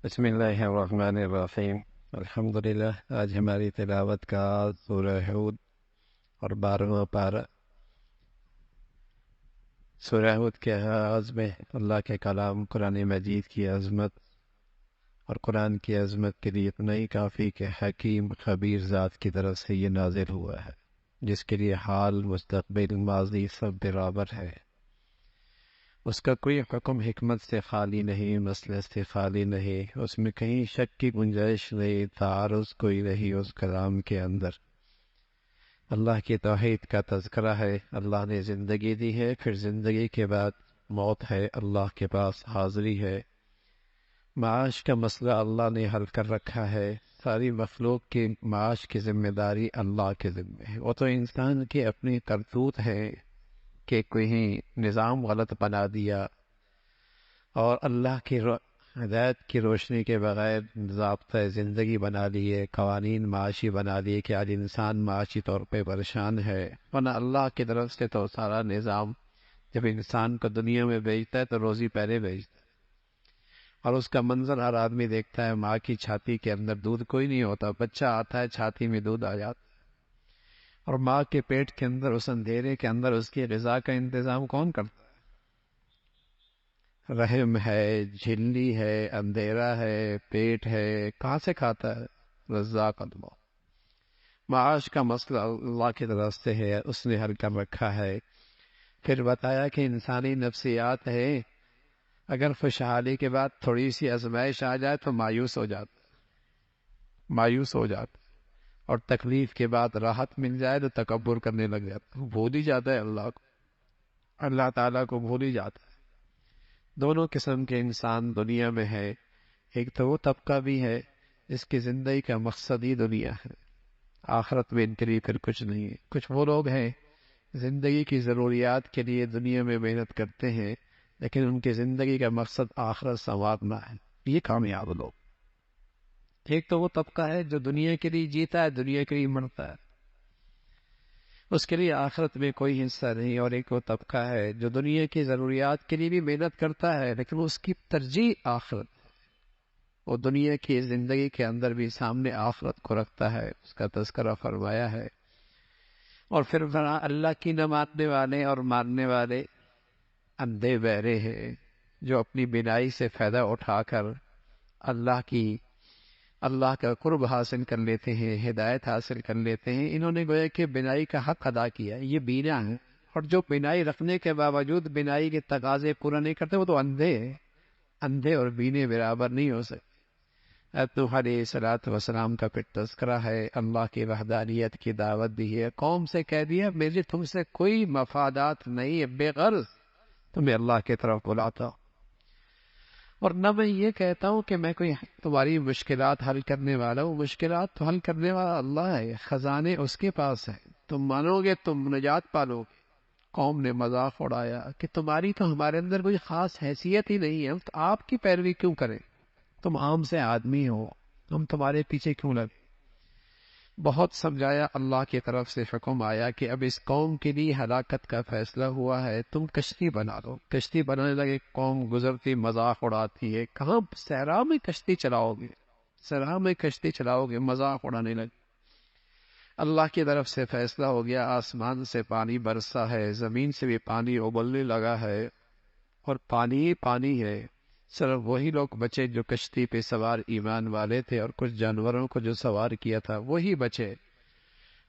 بسم اللہ الرحمن الرحیم۔ الحمدللہ، آج ہماری تلاوت کا سورہ ہود اور 12واں پارہ۔ سورہ ہود کے آغاز میں اللہ کے کلام قرآن مجید کی عظمت اور قرآن کی عظمت کے لیے اتنا ہی کافی کہ حکیم خبیر ذات کی طرف سے یہ نازل ہوا ہے، جس کے لیے حال، مستقبل، ماضی سب برابر ہے۔ اس کا کوئی حکم حکمت سے خالی نہیں، مسئلے سے خالی نہیں، اس میں کہیں شک کی گنجائش نہیں، تعارض کوئی نہیں اس کلام کے اندر۔ اللہ کی توحید کا تذکرہ ہے، اللہ نے زندگی دی ہے، پھر زندگی کے بعد موت ہے، اللہ کے پاس حاضری ہے۔ معاش کا مسئلہ اللہ نے حل کر رکھا ہے، ساری مخلوق کی معاش کی ذمہ داری اللہ کے ذمہ ہے۔ وہ تو انسان کی اپنی کرتوت ہے کہ کوئی نظام غلط بنا دیا اور اللہ کی ہدایت کی روشنی کے بغیر ضابطۂ زندگی بنا لیے، قوانین معاشی بنا لیے کہ آج انسان معاشی طور پہ پریشان ہے، ورنہ اللہ کی طرف سے تو سارا نظام جب انسان کو دنیا میں بھیجتا ہے تو روزی پہلے بھیجتا ہے، اور اس کا منظر ہر آدمی دیکھتا ہے۔ ماں کی چھاتی کے اندر دودھ کوئی نہیں ہوتا، بچہ آتا ہے چھاتی میں دودھ آ جاتا ہے، اور ماں کے پیٹ کے اندر اس اندھیرے کے اندر اس کی غذا کا انتظام کون کرتا ہے؟ رحم ہے، جھلی ہے، اندھیرا ہے، پیٹ ہے، کہاں سے کھاتا ہے؟ رزاق اللہ۔ معاش کا مسئلہ اللہ کی طرف سے ہے، اس نے حل کر رکھا ہے۔ پھر بتایا کہ انسانی نفسیات ہے، اگر خوشحالی کے بعد تھوڑی سی آزمائش آ جائے تو مایوس ہو جاتا، اور تکلیف کے بعد راحت مل جائے تو تکبر کرنے لگ جاتا، بھول ہی جاتا ہے اللہ کو، اللہ تعالیٰ کو بھول ہی جاتا ہے۔ دونوں قسم کے انسان دنیا میں ہے۔ ایک تو وہ طبقہ بھی ہے جس کی زندگی کا مقصد ہی دنیا ہے، آخرت میں ان کے لیے پھر کچھ نہیں ہے۔ کچھ وہ لوگ ہیں زندگی کی ضروریات کے لیے دنیا میں محنت کرتے ہیں، لیکن ان کی زندگی کا مقصد آخرت سنوارنا ہے، یہ کامیاب لوگ۔ ایک تو وہ طبقہ ہے جو دنیا کے لیے جیتا ہے، دنیا کے لیے مرتا ہے، اس کے لیے آخرت میں کوئی حصہ نہیں۔ اور ایک وہ طبقہ ہے جو دنیا کی ضروریات کے لیے بھی محنت کرتا ہے، لیکن اس کی ترجیح آخرت ہے، وہ دنیا کی زندگی کے اندر بھی سامنے آخرت کو رکھتا ہے، اس کا تذکرہ فرمایا ہے۔ اور پھر اللہ کی نہ ماننے والے اور ماننے والے اندھے بہرے ہیں، جو اپنی بینائی سے فائدہ اٹھا کر اللہ کا قرب حاصل کر لیتے ہیں، ہدایت حاصل کر لیتے ہیں۔ انہوں نے گویا کہ بینائی کا حق ادا کیا، یہ بینا ہے، اور جو بینائی رکھنے کے باوجود بینائی کے تقاضے پورا نہیں کرتے وہ تو اندھے ہیں۔ اندھے اور بینے برابر نہیں ہو سکتے۔ نوح علیہ الصلوۃ والسلام کا پھر تذکرہ ہے، اللہ کی وحدانیت کی دعوت دی ہے، قوم سے کہہ دیا میرے تم سے کوئی مفادات نہیں ہے، بے غرض تمہیں اللہ کی طرف بلاتا ہوں، اور نہ میں یہ کہتا ہوں کہ میں کوئی تمہاری مشکلات حل کرنے والا ہوں، مشکلات تو حل کرنے والا اللہ ہے، خزانے اس کے پاس ہیں، تم مانو گے تم نجات پالو گے۔ قوم نے مذاق اڑایا کہ تمہاری تو ہمارے اندر کوئی خاص حیثیت ہی نہیں ہے، ہم تو آپ کی پیروی کیوں کریں، تم عام سے آدمی ہو، ہم تمہارے پیچھے کیوں لگے۔ بہت سمجھایا، اللہ کی طرف سے حکم آیا کہ اب اس قوم کے لیے ہلاکت کا فیصلہ ہوا ہے، تم کشتی بنا لو۔ کشتی بنانے لگے، قوم گزرتی مذاق اڑاتی ہے، کہاں صحرا میں کشتی چلاؤ گے، صحرا میں کشتی چلاؤ گے، مذاق اڑانے لگے۔ اللہ کی طرف سے فیصلہ ہو گیا، آسمان سے پانی برسا ہے، زمین سے بھی پانی ابلنے لگا ہے، اور پانی ہی پانی ہے۔ صرف وہی لوگ بچے جو کشتی پہ سوار ایمان والے تھے، اور کچھ جانوروں کو جو سوار کیا تھا وہی بچے۔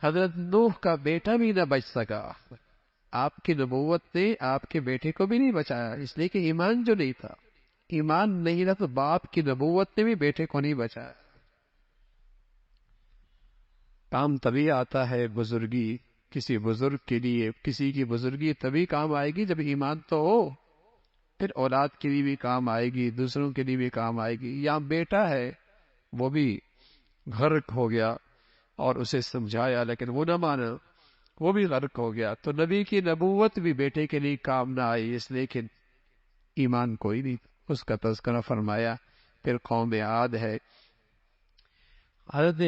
حضرت نوح کا بیٹا بھی نہ بچ سکا، آپ کی نبوت نے آپ کے بیٹے کو بھی نہیں بچایا، اس لیے کہ ایمان جو نہیں تھا، ایمان نہیں رہا تو باپ کی نبوت نے بھی بیٹے کو نہیں بچایا۔ کام تبھی آتا ہے بزرگی، کسی بزرگ کے لیے کسی کی بزرگی تبھی کام آئے گی جب ایمان تو ہو، پھر اولاد کے لیے بھی کام آئے گی، دوسروں کے لیے بھی کام آئے گی۔ یہاں بیٹا ہے، وہ بھی غرق ہو گیا اور اسے سمجھایا لیکن وہ نہ مانا، وہ بھی غرق ہو گیا، تو نبی کی نبوت بھی بیٹے کے لیے کام نہ آئی، اس لیکن ایمان کوئی نہیں، اس کا تذکرہ فرمایا۔ پھر قوم عاد ہے، حضرت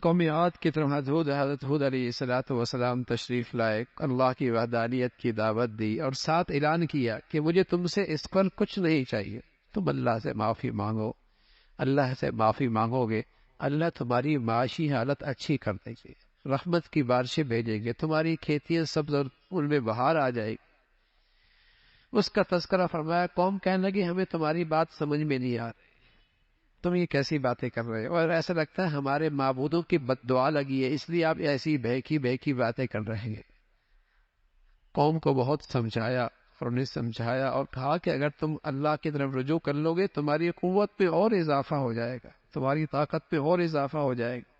قوم عاد کی طرف حضرت ہود علیہ السلام تشریف لائے، اللہ کی وحدانیت کی دعوت دی، اور ساتھ اعلان کیا کہ مجھے تم سے اس پر کچھ نہیں چاہیے، تم اللہ سے معافی مانگو، اللہ سے معافی مانگو گے، اللہ تمہاری معاشی حالت اچھی کر دیں گے، رحمت کی بارشیں بھیجیں گے، تمہاری کھیتیاں سبز اور ان میں بہار آ جائے گی۔ اس کا تذکرہ فرمایا، قوم کہنے لگی ہمیں تمہاری بات سمجھ میں نہیں آ رہی، تم یہ کیسی باتیں کر رہے ہو، اور ایسا لگتا ہے ہمارے معبودوں کی بد دعا لگی ہے اس لیے آپ ایسی بہکی بہکی باتیں کر رہے ہیں۔ قوم کو بہت سمجھایا اور انہیں سمجھایا اور کہا کہ اگر تم اللہ کی طرف رجوع کر لو گے تمہاری قوت میں اور اضافہ ہو جائے گا، تمہاری طاقت میں اور اضافہ ہو جائے گا۔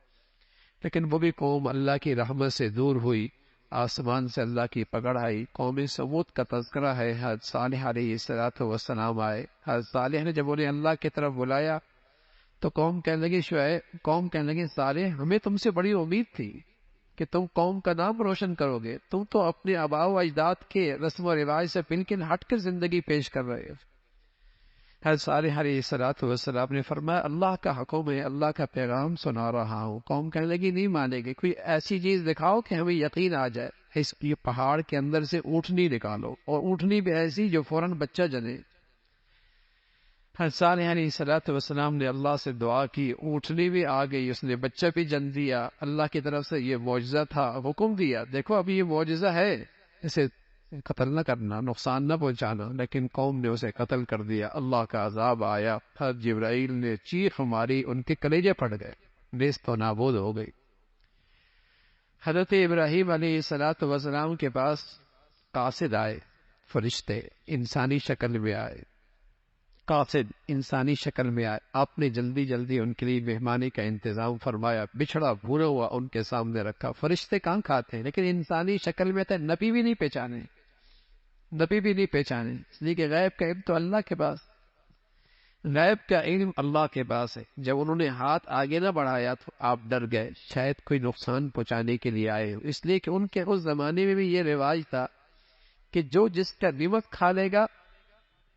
لیکن وہ بھی قوم اللہ کی رحمت سے دور ہوئی، آسمان سے اللہ کی پکڑ آئی۔ قوم سمود کا تذکرہ ہے، حضرت صالح علیہ السلام آئے، حضرت صالح نے جب انہیں اللہ کی طرف بلایا تو قوم کہنے لگی صالح ہمیں تم سے بڑی امید تھی کہ تم قوم کا نام روشن کرو گے، تم تو اپنے آباء و اجداد کے رسم و رواج سے بالکل ہٹ کر زندگی پیش کر رہے ہو۔ حضرت صالح علیہ السلام نے فرمایا اللہ کا حکم ہے، اللہ کا پیغام سنا رہا ہوں۔ قوم کہنے لگی نہیں مانے گے، کوئی ایسی چیز دکھاؤ کہ ہمیں یقین آ جائے۔ اس یہ پہاڑ کے اندر سے اونٹنی نکالو، اور اونٹنی بھی ایسی جو فوراً بچہ جنے۔ حضرت صالح علیہ السلام نے اللہ سے دعا کی، اونٹنی بھی آ گئی، اس نے بچہ بھی جن دیا۔ اللہ کی طرف سے یہ معجزہ تھا، حکم دیا دیکھو ابھی یہ معجزہ ہے، اسے قتل نہ کرنا، نقصان نہ پہنچانا، لیکن قوم نے اسے قتل کر دیا۔ اللہ کا عذاب آیا، حضرت جبرائیل نے چیخ ماری، ان کے کلیجے پھٹ گئے، نیست و نابود ہو گئی۔ حضرت ابراہیم علیہ السلام کے پاس قاصد آئے، فرشتے انسانی شکل میں آئے، قاصد انسانی شکل میں آئے۔ آپ نے جلدی جلدی ان کے لیے مہمانی کا انتظام فرمایا، بچھڑا بھونا ہوا ان کے سامنے رکھا۔ فرشتے کہاں کھاتے ہیں، لیکن انسانی شکل میں تھے، نبی بھی نہیں پہچانے، نبی بھی نہیں پہچانے، اس لیے کہ غیب کا علم تو اللہ کے پاس، غیب کا علم اللہ کے پاس ہے۔ جب انہوں نے ہاتھ آگے نہ بڑھایا تو آپ ڈر گئے، شاید کوئی نقصان پہنچانے کے لیے آئے ہو، اس لیے کہ ان کے اس زمانے میں بھی یہ رواج تھا کہ جو جس کا نمک کھا لے گا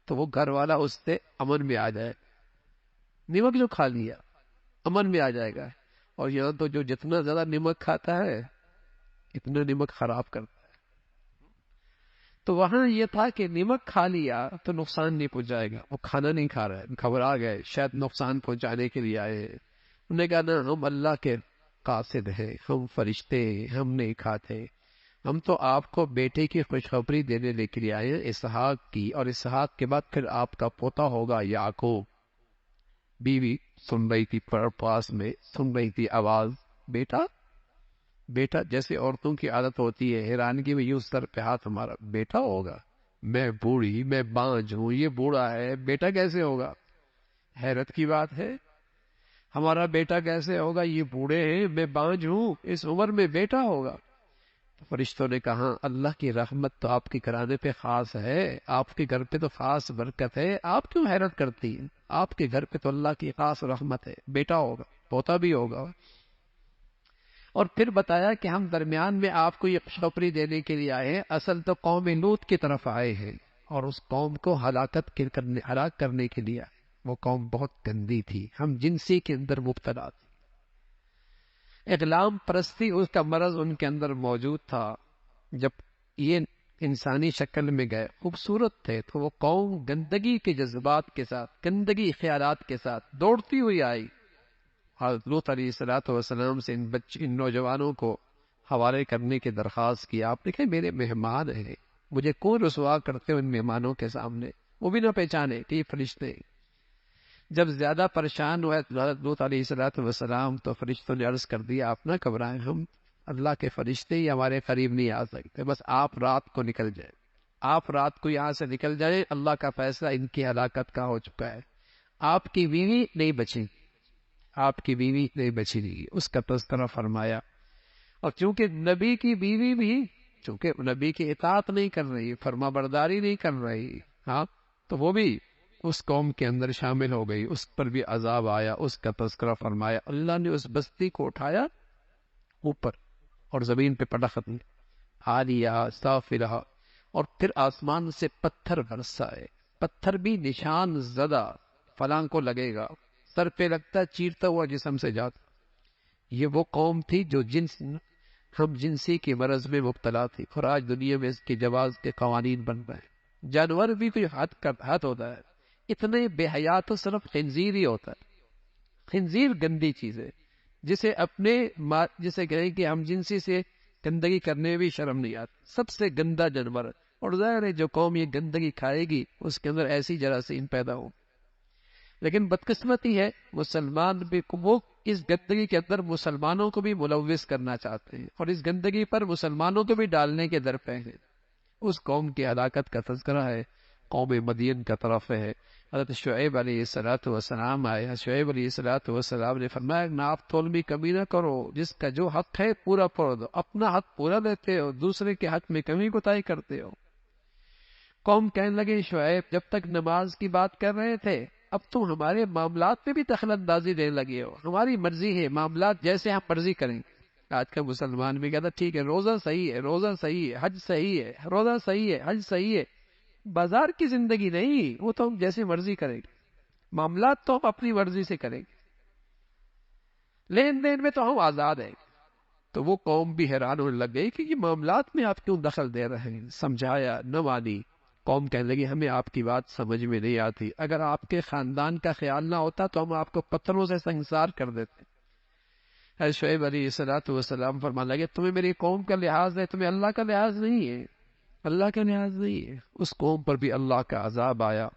تو وہ گھر والا اس سے امن میں آ جائے، نمک جو کھا لیا امن میں آ جائے گا۔ اور یہاں تو جو جتنا زیادہ نمک کھاتا ہے اتنا نمک خراب کرتا ہے۔ تو وہاں یہ تھا کہ نمک کھا لیا تو نقصان نہیں پہنچائے گا، وہ کھانا نہیں کھا رہا ہے، گھبرا گئے، شاید نقصان پہنچانے کے لیے آئے۔ انہوں نے کہا نا ہم اللہ کے قاصد ہیں، ہم فرشتے ہیں، ہم نہیں کھاتے، ہم تو آپ کو بیٹے کی خوشخبری دینے کے لیے آئے ہیں، اسحاق کی، اور اسحاق کے بعد پھر آپ کا پوتا ہوگا یعقوب۔ بیوی سن رہی تھی، پاس میں سن رہی تھی آواز، بیٹا بیٹا، جیسے عورتوں کی عادت ہوتی ہے، حیرانگی میں یوں سر پہ ہاتھ ہمارا، بیٹا ہوگا، میں بوڑھی، میں بانجھ ہوں، یہ بوڑھا ہے، بیٹا کیسے ہوگا؟ حیرت کی بات ہے، ہمارا بیٹا کیسے ہوگا، یہ بوڑھے ہیں، میں بانجھ ہوں، اس عمر میں بیٹا ہوگا؟ فرشتوں نے کہا اللہ کی رحمت تو آپ کے گھرانے پہ خاص ہے، آپ کے گھر پہ تو خاص برکت ہے، آپ کیوں حیرت کرتی ہیں؟ آپ کے گھر پہ تو اللہ کی خاص رحمت ہے، بیٹا ہوگا، پوتا بھی ہوگا۔ اور پھر بتایا کہ ہم درمیان میں آپ کو یہ خوشخبری دینے کے لیے آئے ہیں، اصل تو قوم لوط کی طرف آئے ہیں، اور اس قوم کو ہلاک کرنے کے لیے آئے۔ وہ قوم بہت گندی تھی، ہم جنسی کے اندر مبتلا تھے، اغلام پرستی اس کا مرض ان کے اندر موجود تھا۔ جب یہ انسانی شکل میں گئے، خوبصورت تھے، تو وہ قوم گندگی کے جذبات کے ساتھ، گندگی خیالات کے ساتھ دوڑتی ہوئی آئی۔ حضرت لوط علیہ السلام سے ان نوجوانوں کو حوالے کرنے کی درخواست کی۔ آپ نے کہا میرے مہمان ہیں، مجھے کون رسوا کرتے ان مہمانوں کے سامنے، وہ بھی نہ پہچانے کہ یہ فرشتے۔ جب زیادہ پریشان ہوئے حضرت لوط علیہ السلام تو فرشتوں نے عرض کر دیا آپ نہ گھبرائیں، ہم اللہ کے فرشتے ہی ہمارے قریب نہیں آ سکتے، بس آپ رات کو نکل جائیں، آپ رات کو یہاں سے نکل جائیں، اللہ کا فیصلہ ان کی ہلاکت کا ہو چکا ہے، آپ کی بیوی نہیں بچی، آپ کی بیوی نہیں بچی گی، اس کا تذکرہ فرمایا۔ اور چونکہ نبی کی بیوی بھی چونکہ نبی کی اطاعت نہیں کر رہی، فرما برداری نہیں کر رہی، ہاں، تو وہ بھی اس قوم کے اندر شامل ہو گئی، اس پر بھی عذاب آیا، اس کا تذکرہ فرمایا۔ اللہ نے اس بستی کو اٹھایا اوپر اور زمین پہ پٹخ دی، عالیہ سافلہ، اور پھر آسمان سے پتھر برسائے، پتھر بھی نشان زدہ، فلاں کو لگے گا، سر پہ لگتا ہے چیرتا ہوا جسم سے جاتا۔ یہ وہ قوم تھی جو ہم جنسی کے مرض میں مبتلا تھی، اور آج دنیا میں اس کے جواز کے قوانین بن رہے ہیں۔ جانور بھی کوئی حد ہوتا ہے، اتنے بے حیا تو صرف خنزیر ہی ہوتا ہے، خنزیر گندی چیز ہے، جسے جسے کہیں کہ ہم جنسی سے گندگی کرنے میں بھی شرم نہیں آتی، سب سے گندا جانور، اور ظاہر ہے جو قوم یہ گندگی کھائے گی اس کے اندر ایسی جراثیم پیدا ہو. لیکن بدقسمتی ہے مسلمان بھی وہ اس گندگی کے اندر مسلمانوں کو بھی ملوث کرنا چاہتے ہیں، اور اس گندگی پر مسلمانوں کو بھی ڈالنے کے درپے ہیں. اس قوم کی ہلاکت کا تذکرہ ہے قوم مدین کا طرف ہے. حضرت شعیب علیہ السلام آئے، شعیب علیہ السلام نے فرمایا ناپ تول میں کمی نہ کرو، جس کا جو حق ہے پورا پورا دو، اپنا حق پورا لیتے ہو، دوسرے کے حق میں کمی کوتاہی کرتے ہو. قوم کہنے لگے شعیب جب تک نماز کی بات کر رہے تھے اب تم ہمارے معاملات میں بھی دخل اندازی دینے لگے ہو، ہماری مرضی ہے، معاملات جیسے ہم مرضی کریں. آج کا مسلمان بھی کہتا ٹھیک ہے روزہ صحیح ہے، روزہ صحیح ہے، حج صحیح ہے، روزہ صحیح ہے، حج صحیح ہے، بازار کی زندگی نہیں، وہ تو ہم جیسے مرضی کریں گے، معاملات تو ہم اپنی مرضی سے کریں گے، لین دین میں تو ہم آزاد ہیں. تو وہ قوم بھی حیران ہونے لگ گئی کہ یہ معاملات میں آپ کیوں دخل دے رہے ہیں. سمجھایا نہ مانی. قوم کہنے لگی ہمیں آپ کی بات سمجھ میں نہیں آتی، اگر آپ کے خاندان کا خیال نہ ہوتا تو ہم آپ کو پتھروں سے سنسار کر دیتے. حضرت شعیب علیہ السلام فرمانے لگے تمہیں میری قوم کا لحاظ ہے، تمہیں اللہ کا لحاظ نہیں ہے، اللہ کا لحاظ نہیں ہے. اس قوم پر بھی اللہ کا عذاب آیا،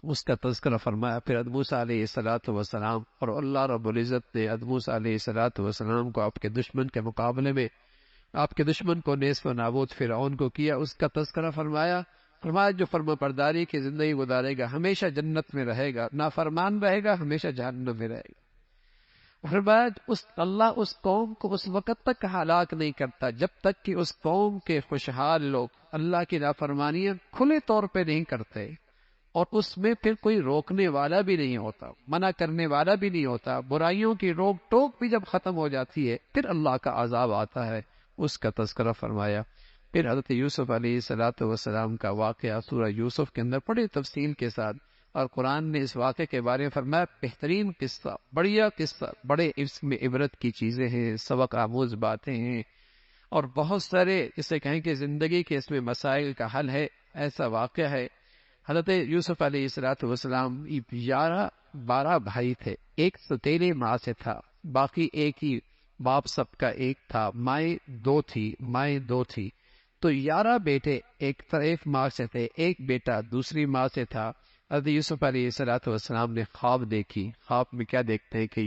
اس کا تذکرہ فرمایا. پھر موسیٰ علیہ السلام اور اللہ رب العزت نے موسیٰ علیہ السلام کو آپ کے دشمن کے مقابلے میں، آپ کے دشمن کو نیست و نابود فرعون کو کیا، اس کا تذکرہ فرمایا جو فرما برداری کی زندگی گزارے گا ہمیشہ جنت میں رہے گا، نافرمان رہے گا ہمیشہ جہنم میں رہے گا. فرمایا اللہ اس قوم کو اس وقت تک ہلاک نہیں کرتا جب تک کہ اس قوم کے خوشحال لوگ اللہ کی نافرمانیاں کھلے طور پہ نہیں کرتے، اور اس میں پھر کوئی روکنے والا بھی نہیں ہوتا، منع کرنے والا بھی نہیں ہوتا. برائیوں کی روک ٹوک بھی جب ختم ہو جاتی ہے پھر اللہ کا عذاب آتا ہے، اس کا تذکرہ فرمایا. پھر حضرت یوسف علیہ السلام کا واقعہ سورہ یوسف کے اندر بڑی تفصیل کے ساتھ، اور قرآن نے اس واقعے کے بارے میں فرمایا بہترین قصہ، بڑھیا قصہ، بڑے اس میں عبرت کی چیزیں ہیں، سبق آموز باتیں ہیں، اور بہت سارے اسے کہیں کہ زندگی کے اس میں مسائل کا حل ہے. ایسا واقعہ ہے حضرت یوسف علیہ السلام 12 بھائی تھے، ایک ستیلے ماں سے تھا، باقی ایک ہی باپ سب کا ایک تھا، مائیں دو تھی. تو 11 بیٹے ایک ماں سے تھے، ایک بیٹا دوسری ماں سے تھا. حضرت یوسف علیہ السلام نے خواب دیکھی. خواب میں کیا دیکھتے ہیں کہ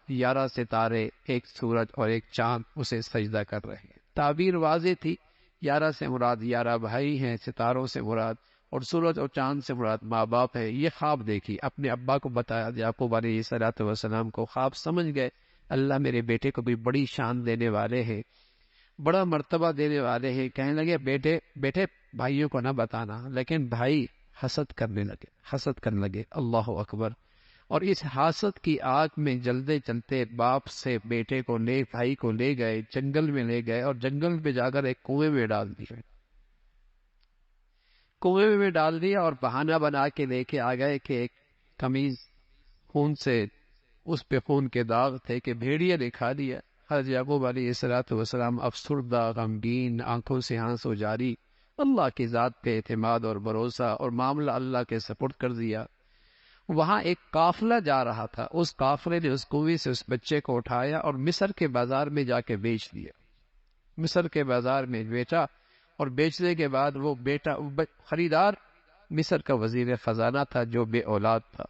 11 ستارے، ایک سورج اور ایک چاند اسے سجدہ کر رہے ہیں. تعبیر واضح تھی، 11 سے مراد 11 بھائی ہیں، ستاروں سے مراد اور سورج اور چاند سے مراد ماں باپ ہے. یہ خواب دیکھی، اپنے ابا کو بتایا، یعقوب علیہ السلام کو. خواب سمجھ گئے اللہ میرے بیٹے کو بھی بڑی شان دینے والے ہیں، بڑا مرتبہ دینے والے ہیں. کہنے لگے بیٹے بھائیوں کو نہ بتانا، لیکن بھائی حسد کرنے لگے. اللہ اکبر. اور اس حسد کی آگ میں جلتے چلتے باپ سے بیٹے کو بھائی کو لے گئے، جنگل میں لے گئے، اور جنگل میں جا کر ایک کنویں میں ڈال دیا اور بہانہ بنا کے لے کے آ گئے کہ ایک قمیض خون سے، اس پہ خون کے داغ تھے کہ بھیڑیا نے کھا دیا. حضرت یعقوب علیہ السلام افسردہ، غمگین، آنکھوں سے آنسو جاری، اللہ کی ذات پہ اعتماد اور بھروسہ اور معاملہ اللہ کے سپرد کر دیا. وہاں ایک قافلہ جا رہا تھا، اس قافلے نے اس کنویں سے اس بچے کو اٹھایا اور مصر کے بازار میں جا کے بیچ دیا. مصر کے بازار میں بیچا، اور بیچنے کے بعد وہ خریدار مصر کا وزیر خزانہ تھا جو بے اولاد تھا.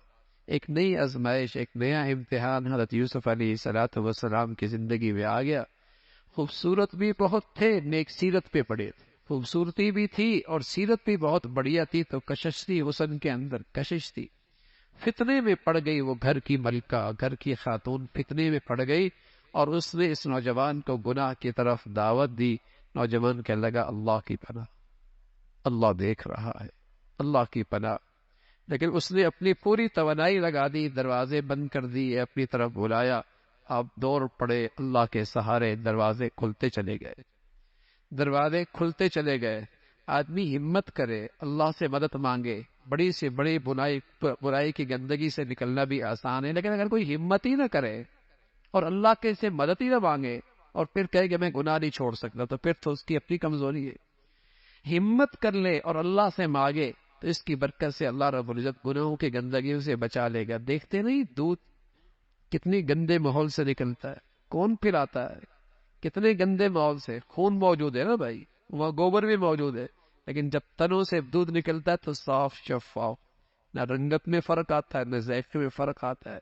ایک نئی آزمائش، ایک نیا امتحان حضرت یوسف علیہ السلام کی زندگی میں آ گیا. خوبصورت بھی بہت تھے، نیک سیرت پہ پڑے تھے، خوبصورتی بھی تھی اور سیرت بھی بہت بڑھیا تھی، تو کشش تھی، حسن کے اندر کشش تھی. فتنے میں پڑ گئی وہ گھر کی ملکہ، گھر کی خاتون فتنے میں پڑ گئی، اور اس نے اس نوجوان کو گناہ کی طرف دعوت دی. نوجوان کہنے لگا اللہ کی پناہ، اللہ دیکھ رہا ہے، اللہ کی پناہ. لیکن اس نے اپنی پوری توانائی لگا دی، دروازے بند کر دیے، اپنی طرف بلایا. آپ دوڑ پڑے اللہ کے سہارے، دروازے کھلتے چلے گئے. آدمی ہمت کرے، اللہ سے مدد مانگے. بڑی سے بڑی برائی کی گندگی سے نکلنا بھی آسان ہے، لیکن اگر کوئی ہمت ہی نہ کرے اور اللہ کے سے مدد ہی نہ مانگے اور پھر کہے کہ میں گناہ نہیں چھوڑ سکتا، تو پھر تو اس کی اپنی کمزوری ہے. ہمت کر لے اور اللہ سے مانگے تو اس کی برکت سے اللہ رب العزت گناہوں کی گندگیوں سے بچا لے گا. دیکھتے نہیں دودھ کتنی گندے ماحول سے نکلتا ہے، کون پھراتا ہے، کتنے گندے ماحول سے. خون موجود ہے نا بھائی، وہاں گوبر بھی موجود ہے، لیکن جب تنوں سے دودھ نکلتا ہے تو صاف شفاف، نہ رنگت میں فرق آتا ہے نہ ذائقے میں فرق آتا ہے.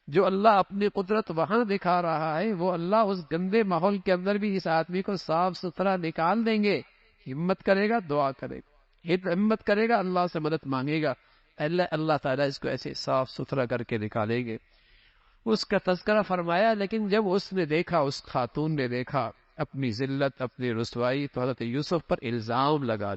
جو اللہ اپنی قدرت وہاں دکھا رہا ہے، وہ اللہ اس گندے ماحول کے اندر بھی اس آدمی کو صاف ستھرا نکال دیں گے. ہمت کرے گا، دعا کرے گا، ہمت کرے گا، اللہ سے مدد مانگے گا، اللہ تعالیٰ اس کو ایسے صاف ستھرا کر کے نکالیں گے. اس کا تذکرہ فرمایا. لیکن جب اس نے دیکھا، اس خاتون نے دیکھا اپنی ذلت، اپنی رسوائی، تو حضرت یوسف پر الزام لگا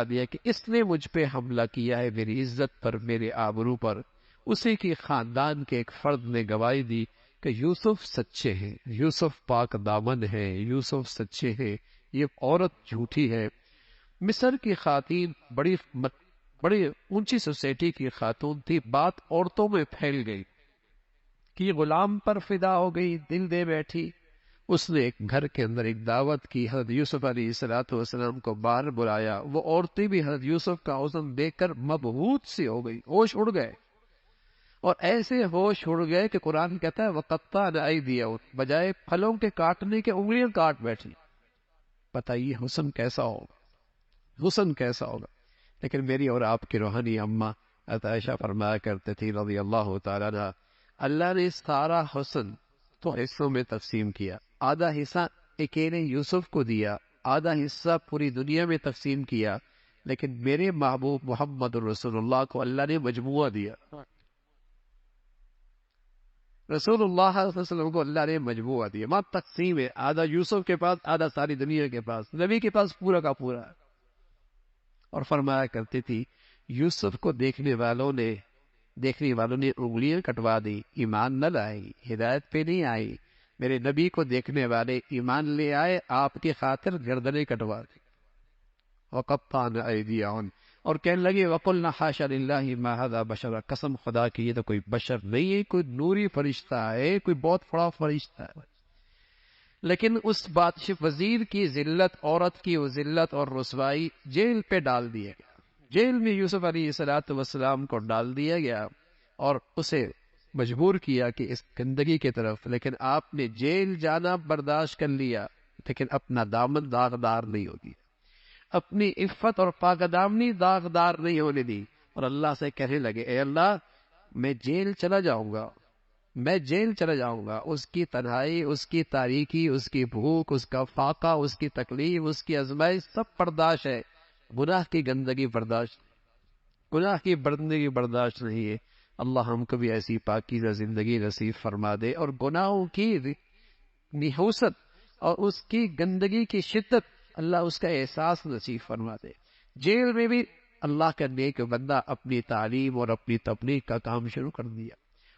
دیا کہ اس نے مجھ پہ حملہ کیا ہے، میری عزت پر، میرے آبرو پر. اسی کی خاندان کے ایک فرد نے گواہی دی کہ یوسف سچے ہیں، یوسف پاک دامن ہے، یوسف سچے ہیں، یہ عورت جھوٹی ہے. مصر کی خواتین بڑی اونچی سوسائٹی کی خاتون تھی. بات عورتوں میں پھیل گئی کہ غلام پر فدا ہو گئی، دل دے بیٹھی. اس نے ایک گھر کے اندر ایک دعوت کی، حضرت یوسف علیہ السلام کو باہر بلایا. وہ عورتیں بھی حضرت یوسف کا حسن دیکھ کر مبہوت سی ہو گئی، ہوش اڑ گئے. اور ایسے ہوش اڑ گئے کہ قرآن کہتا ہے وَقَطَّعْنَ أَيْدِيَهُنَّ، بجائے پھلوں کے کاٹنے کے انگلیاں کاٹ بیٹھی. بتائیے حسن کیسا ہوگا، حسن کیسا ہوگا. لیکن میری اور آپ کی روحانی اماں حضرت عائشہ فرمایا کرتے تھی رضی اللہ تعالیٰ عنہ، اللہ نے سارا حسن تو حصوں میں تقسیم کیا. آدھا حصہ اکیلے یوسف کو دیا، آدھا حصہ پوری دنیا میں تقسیم کیا. لیکن میرے محبوب محمد رسول اللہ کو اللہ نے مجموعہ دیا. رسول اللہ صلی اللہ علیہ وسلم کو اللہ نے مجموعہ دیا. ماں تقسیم ہے، آدھا یوسف کے پاس، آدھا ساری دنیا کے پاس. نبی کے پاس پورا کا پورا. اور فرمایا کرتی تھی یوسف کو دیکھنے والوں نے انگلیاں کٹوا دی، ایمان نہ لائی، ہدایت پہ نہیں آئی. میرے نبی کو دیکھنے والے ایمان لے آئے، آپ کی خاطر گردنیں کٹوا دی. وَقَطَّعْنَ أَيْدِيَهُنَّ، اور کہنے لگے وَقُلْنَا حَاشَ لِلَّهِ مَا هَذَا بَشَرٌ، قسم خدا کی یہ تو کوئی بشر نہیں ہے، کوئی نوری فرشتہ ہے، کوئی بہت بڑا فرشتہ ہے. لیکن اس بادشاہ وزیر کی ذلت، عورت کی وہ ذلت اور رسوائی، جیل پہ ڈال دیا گیا. جیل میں یوسف علیہ السلام کو ڈال دیا گیا اور اسے مجبور کیا کہ اس گندگی کی طرف. لیکن آپ نے جیل جانا برداشت کر لیا، لیکن اپنا دامن داغدار نہیں ہوگی، اپنی عفت اور پاک دامنی داغدار نہیں ہونے دی. اور اللہ سے کہنے لگے اے اللہ میں جیل چلا جاؤں گا، میں جیل چلا جاؤں گا. اس کی تنہائی، اس کی تاریکی، اس کی بھوک، اس کا فاقہ، اس کی تکلیف، اس کی آزمائش سب برداشت ہے. گناہ کی گندگی برداشت، گناہ کی گندگی برداشت نہیں ہے. اللہ ہم کو بھی ایسی پاکیزہ زندگی نصیب فرما دے، اور گناہوں کی نحوست اور اس کی گندگی کی شدت اللہ اس کا احساس نصیب فرما دے. جیل میں بھی اللہ کا نیک بندہ اپنی تعلیم اور اپنی تبلیغ کا کام شروع کر دیا.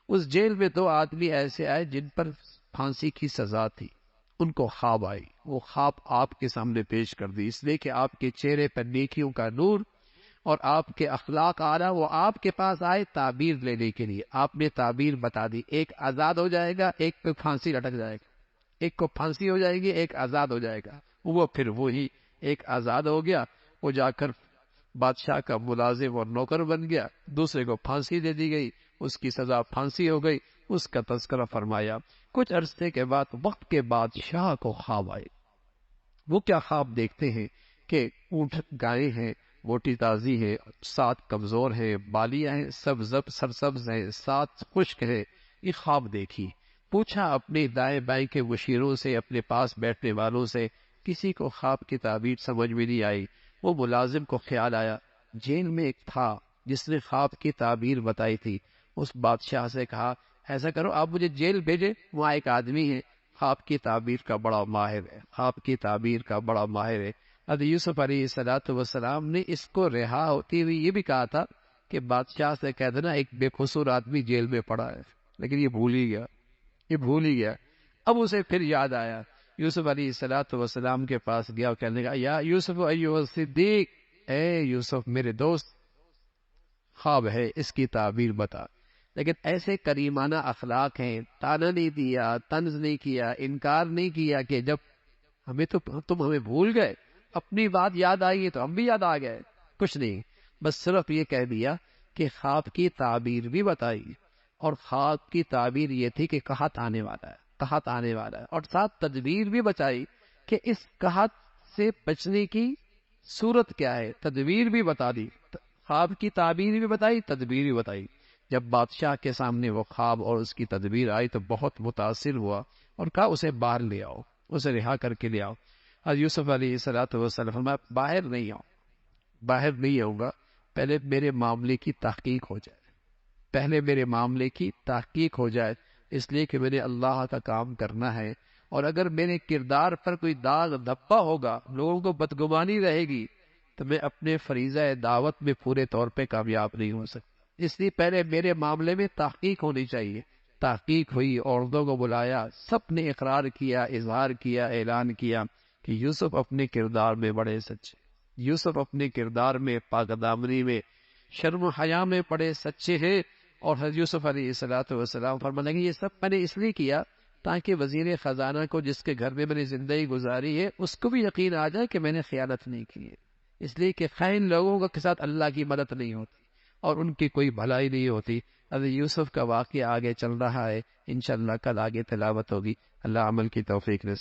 اس جیل میں 2 آدمی ایسے آئے جن پر پھانسی کی سزا تھی. ان کو خواب آئی، وہ خواب آپ کے سامنے پیش کر دی، اس لیے کہ آپ کے چہرے پر نیکیوں کا نور اور آپ کے اخلاق آ رہا. وہ آپ کے پاس آئے تعبیر لینے کے لیے. آپ نے تعبیر بتا دی، ایک آزاد ہو جائے گا، ایک پہ پھانسی لٹک جائے گا. ایک کو پھانسی ہو جائے گی، ایک آزاد ہو جائے گا. وہ پھر وہی ایک آزاد ہو گیا، وہ جا کر بادشاہ کا ملازم اور نوکر بن گیا. دوسرے کو پھانسی دے دی گئی، اس کی سزا پھانسی ہو گئی. اس کا تذکرہ فرمایا. کچھ عرصے کے بعد، وقت کے بعد شاہ کو خواب آئے. وہ کیا خواب دیکھتے ہیں کہ اونٹ گائے ہیں، موٹی تازی ہے، 7 کمزور ہیں، بالیاں ہیں، سرسبز ہیں، 7 خشک ہیں. یہ خواب دیکھی. پوچھا اپنے دائیں بائیں کے مشیروں سے، اپنے پاس بیٹھنے والوں سے، کسی کو خواب کی تعبیر سمجھ میں نہیں آئی. وہ ملازم کو خیال آیا جیل میں ایک تھا جس نے خواب کی تعبیر بتائی تھی. اس بادشاہ سے کہا ایسا کرو آپ مجھے جیل بھیجے، وہاں ایک آدمی ہے خواب کی تعبیر کا بڑا ماہر ہے، خواب کی تعبیر کا بڑا ماہر ہے. حضرت یوسف علیہ السلام نے اس کو رہا ہوتی ہوئی یہ بھی کہا تھا کہ بادشاہ سے کہہ دینا ایک بے قصور آدمی جیل میں پڑا ہے. لیکن یہ بھول ہی گیا. اب اسے پھر یاد آیا، یوسف علیہ السلام کے پاس گیا اور کہنے لگا یا یوسف ایھا الصدیق، اے یوسف میرے دوست، خواب ہے اس کی تعبیر بتا. لیکن ایسے کریمانہ اخلاق ہیں، تانا نہیں دیا، طنز نہیں کیا، انکار نہیں کیا کہ جب تم ہمیں بھول گئے، اپنی بات یاد آئی ہے تو ہم بھی یاد آ گئے. کچھ نہیں، بس صرف یہ کہہ دیا کہ خواب کی تعبیر بھی بتائی اور خواب کی تعبیر یہ تھی کہ قحط آنے والا ہے، قحط آنے والا ہے، اور ساتھ تدبیر بھی بتائی کہ اس قحط سے بچنے کی صورت کیا ہے، تدبیر بھی بتا دی، خواب کی تعبیر بھی بتائی، تدبیر بھی بتائی۔ جب بادشاہ کے سامنے وہ خواب اور اس کی تدبیر آئی تو بہت متاثر ہوا اور کہا اسے باہر لے آؤ، اسے رہا کر کے لے آؤ۔ حضرت یوسف علیہ السلام فرمایا باہر نہیں آؤں، باہر نہیں آؤں گا، پہلے میرے معاملے کی تحقیق ہو جائے، پہلے میرے معاملے کی تحقیق ہو جائے، اس لیے کہ میں نے اللہ کا کام کرنا ہے، اور اگر میرے کردار پر کوئی داغ دھبا ہوگا، لوگوں کو بدگمانی رہے گی، تو میں اپنے فریضہ دعوت میں پورے طور پہ کامیاب نہیں ہو سکتا۔ اس لیے پہلے میرے معاملے میں تحقیق ہونی چاہیے۔ تحقیق ہوئی، عورتوں کو بلایا، سب نے اقرار کیا، اظہار کیا، اعلان کیا کہ یوسف اپنے کردار میں بڑے سچے، یوسف اپنے کردار میں، پاک دامنی میں، شرم و حیا میں بڑے سچے ہیں۔ اور حضرت یوسف علیہ السلام فرمانے لگے یہ سب میں نے اس لیے کیا تاکہ وزیر خزانہ کو، جس کے گھر میں میں نے زندگی گزاری ہے، اس کو بھی یقین آ جائے کہ میں نے خیانت نہیں کی ہے، اس لیے کہ خائن لوگوں کے ساتھ اللہ کی مدد نہیں ہوتی اور ان کی کوئی بھلائی نہیں ہوتی۔ حضرت یوسف کا واقعہ آگے چل رہا ہے، انشاءاللہ کل آگے تلاوت ہوگی۔ اللہ عمل کی توفیق دے۔